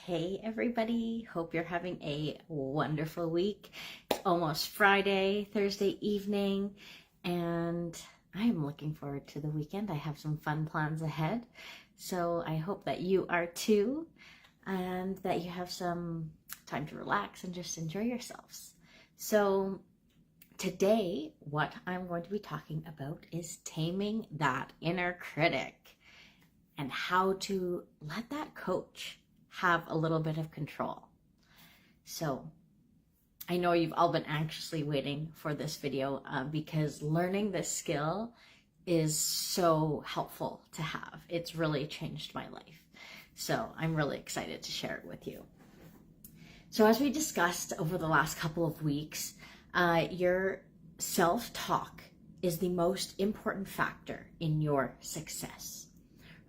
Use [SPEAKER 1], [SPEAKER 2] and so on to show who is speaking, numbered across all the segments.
[SPEAKER 1] Hey everybody, hope you're having a wonderful week. It's almost Friday, Thursday evening, and I am looking forward to the weekend. I have some fun plans ahead, so I hope that you are too, and that you have some time to relax and just enjoy yourselves. So today, what I'm going to be talking about is taming that inner critic and how to let that coach have a little bit of control. So I know you've all been anxiously waiting for this video because learning this skill is so helpful to have. It's really changed my life. So I'm really excited to share it with you. So as we discussed over the last couple of weeks, your self-talk is the most important factor in your success.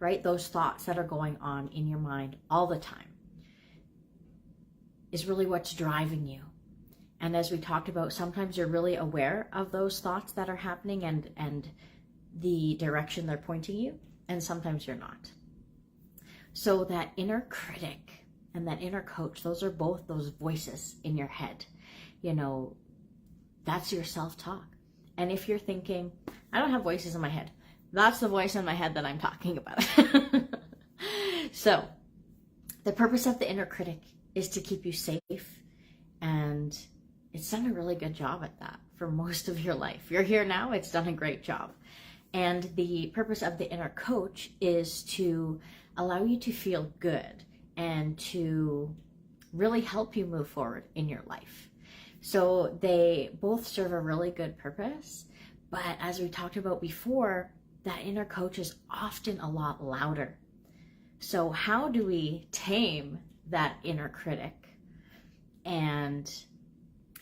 [SPEAKER 1] Right? Those thoughts that are going on in your mind all the time is really what's driving you. And as we talked about, sometimes you're really aware of those thoughts that are happening and the direction they're pointing you, and sometimes you're not. So that inner critic and that inner coach, those are both those voices in your head. You know, that's your self-talk. And if you're thinking, I don't have voices in my head, that's the voice in my head that I'm talking about. So the purpose of the inner critic is to keep you safe, and it's done a really good job at that for most of your life. You're here now, it's done a great job. And the purpose of the inner coach is to allow you to feel good and to really help you move forward in your life. So they both serve a really good purpose, but as we talked about before, that inner coach is often a lot louder. So how do we tame that inner critic? And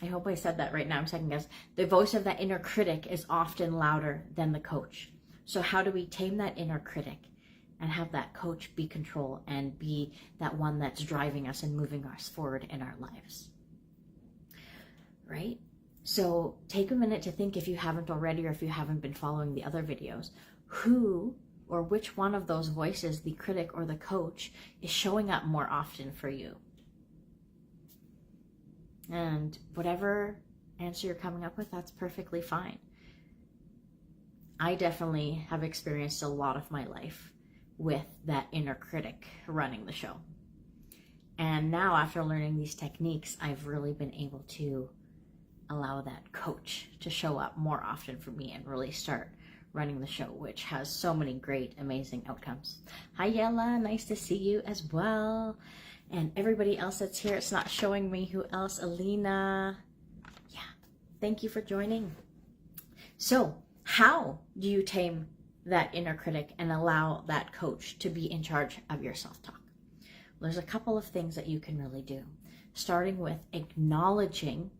[SPEAKER 1] I hope I said that right now, I'm second guess. The voice of that inner critic is often louder than the coach. So how do we tame that inner critic and have that coach be control and be that one that's driving us and moving us forward in our lives? Right? So take a minute to think, if you haven't already or if you haven't been following the other videos, who or which one of those voices, the critic or the coach, is showing up more often for you. And whatever answer you're coming up with, that's perfectly fine. I definitely have experienced a lot of my life with that inner critic running the show. And now after learning these techniques, I've really been able to allow that coach to show up more often for me and really start running the show, which has so many great, amazing outcomes. Hi Yella, nice to see you as well. And everybody else that's here, it's not showing me who else. Alina, yeah, thank you for joining. So how do you tame that inner critic and allow that coach to be in charge of your self-talk? Well, there's a couple of things that you can really do, starting with acknowledging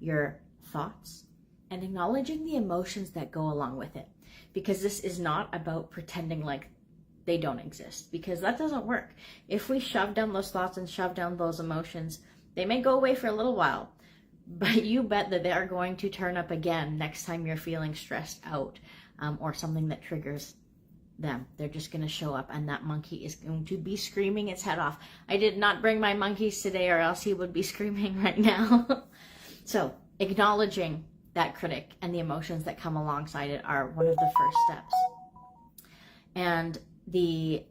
[SPEAKER 1] your thoughts and acknowledging the emotions that go along with it, because this is not about pretending like they don't exist, because that doesn't work. If we shove down those thoughts and shove down those emotions, they may go away for a little while, but you bet that they are going to turn up again next time you're feeling stressed out or something that triggers them. They're just going to show up, and that monkey is going to be screaming its head off. I did not bring my monkeys today, or else he would be screaming right now. So acknowledging that critic and the emotions that come alongside it are one of the first steps. And the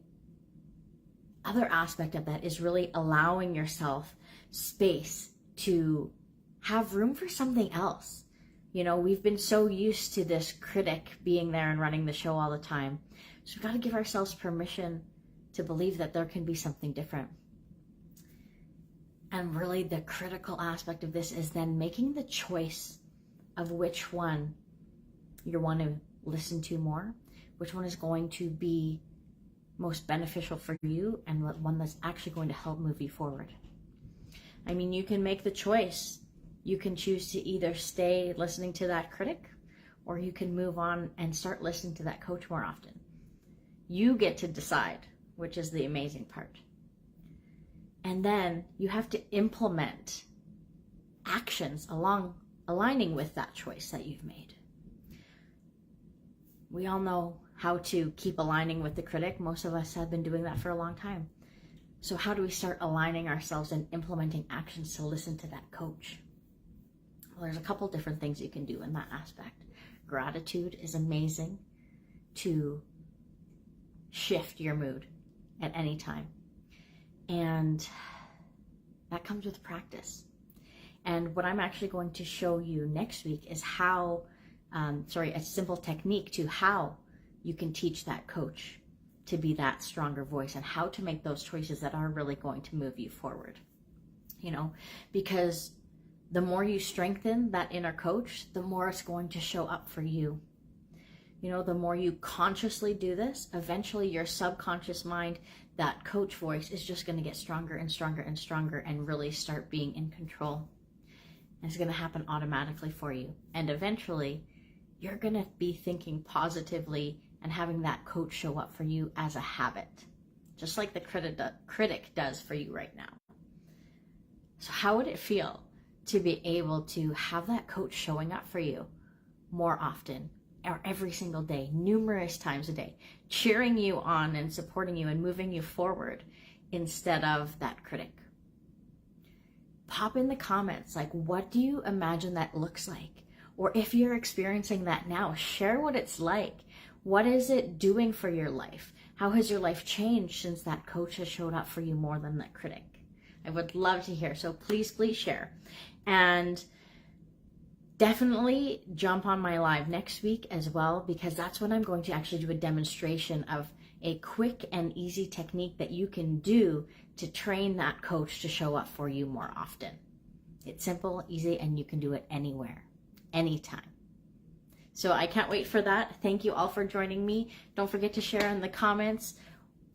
[SPEAKER 1] other aspect of that is really allowing yourself space to have room for something else. You know, we've been so used to this critic being there and running the show all the time. So we've got to give ourselves permission to believe that there can be something different. And really the critical aspect of this is then making the choice of which one you want to listen to more, which one is going to be most beneficial for you, and one that's actually going to help move you forward. I mean, you can make the choice. You can choose to either stay listening to that critic, or you can move on and start listening to that coach more often. You get to decide, which is the amazing part. And then you have to implement actions aligning with that choice that you've made. We all know how to keep aligning with the critic. Most of us have been doing that for a long time. So how do we start aligning ourselves and implementing actions to listen to that coach? Well, there's a couple different things you can do in that aspect. Gratitude is amazing to shift your mood at any time. And that comes with practice. And what I'm actually going to show you next week is how, a simple technique to how you can teach that coach to be that stronger voice and how to make those choices that are really going to move you forward. Because the more you strengthen that inner coach, the more it's going to show up for you. The more you consciously do this, eventually your subconscious mind, that coach voice is just going to get stronger and stronger and stronger and really start being in control. And it's going to happen automatically for you. And eventually you're going to be thinking positively and having that coach show up for you as a habit, just like the critic does for you right now. So how would it feel to be able to have that coach showing up for you more often, or every single day, numerous times a day, cheering you on and supporting you and moving you forward instead of that critic? Pop in the comments, what do you imagine that looks like? Or if you're experiencing that now, share what it's like. What is it doing for your life? How has your life changed since that coach has showed up for you more than that critic? I would love to hear. So please share. And definitely jump on my live next week as well, because that's when I'm going to actually do a demonstration of a quick and easy technique that you can do to train that coach to show up for you more often. It's simple, easy, and you can do it anywhere, anytime. So I can't wait for that. Thank you all for joining me. Don't forget to share in the comments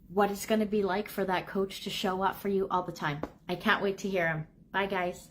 [SPEAKER 1] what it's going to be like for that coach to show up for you all the time. I can't wait to hear him. Bye, guys.